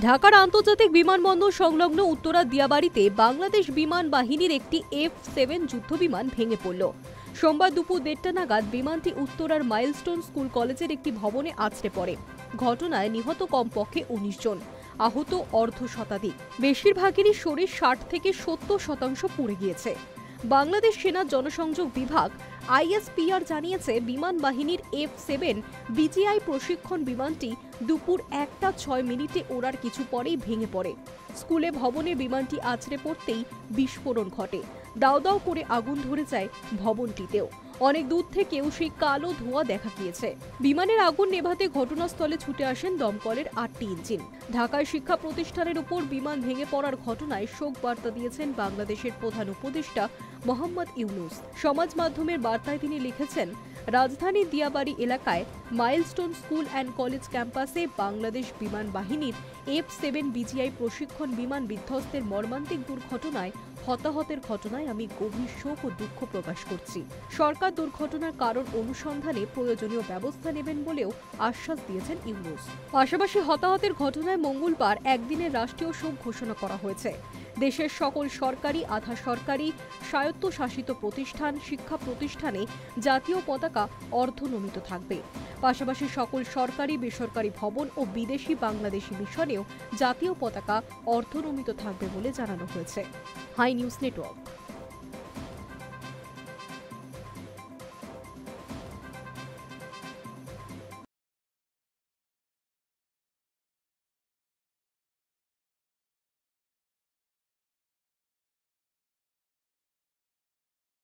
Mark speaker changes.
Speaker 1: ঢাকার আন্তর্জাতিক বিমানবন্দর সংলগ্ন উত্তরা দিয়াবাড়িতে বাংলাদেশ বিমান বাহিনীর একটি F-7 যুদ্ধবিমান ভেঙে পড়ল। সোমবার দুপুর 1:30 নাগাদ বিমানটি উত্তরার মাইলস্টোন স্কুল কলেজের একটি ভবনে আছড়ে পড়ে। ঘটনায় নিহত কমপক্ষে 19 জন, আহত অর্ধ শতাধিক। বেশিরভাগেরই শরীর 60 থেকে 70% পুড়ে গিয়েছে। বাংলাদেশ সেনার জনসংযোগ বিভাগ ISPR জানিয়েছে, বিমান বাহিনীর F-7 বিজিআই প্রশিক্ষণ বিমানটি দুপুর 1:06 ওড়ার কিছু পরেই ভেঙে পড়ে। স্কুলে ভবনে বিমানটি আছড়ে পড়তেই বিস্ফোরণ ঘটে। দাউ দাউ করে আগুন ধরে যায় ভবনটিতেও। অনেক দূর থেকেও সেই কালো ধোঁয়া দেখা গিয়েছে। বিমানের আগুন নেভাতে ঘটনাস্থলে ছুটে আসেন দমকলের 8টি ইঞ্জিন। ঢাকায় শিক্ষা প্রতিষ্ঠানের উপর বিমান ভেঙে পড়ার ঘটনায় শোক বার্তা দিয়েছেন বাংলাদেশের প্রধান উপদেষ্টা মোহাম্মদ ইউনূস। সমাজ মাধ্যমের বার্তায় তিনি লিখেছেন, রাজধানী দিয়াবাড়ি এলাকায় মাইলস্টোন স্কুল অ্যান্ড কলেজ ক্যাম্পাসে বাংলাদেশ বিমান বাহিনীর F-7 বিজিআই প্রশিক্ষণ বিমান বিধ্বস্তের মর্মান্তিক দুর্ঘটনায় হতাহতের ঘটনায় আমি গভীর শোক ও দুঃখ প্রকাশ করছি। সরকার দুর্ঘটনার কারণ অনুসন্ধানে প্রয়োজনীয় ব্যবস্থা নেবেন বলেও আশ্বাস দিয়েছেন ইউনূস। পাশাপাশি হতাহতের ঘটনায় মঙ্গলবার একদিনের রাষ্ট্রীয় শোক ঘোষণা করা হয়েছে। দেশের সকল সরকারি, আধা সরকারি, স্বায়ত্তশাসিত প্রতিষ্ঠান, শিক্ষা প্রতিষ্ঠানে জাতীয় পতাকা অর্ধনমিত থাকবে। পাশাপাশি সকল সরকারি, বেসরকারি ভবন ও বিদেশি বাংলাদেশি মিশনেও জাতীয় পতাকা অর্ধনমিত থাকবে বলে জানানো হয়েছে। High news network.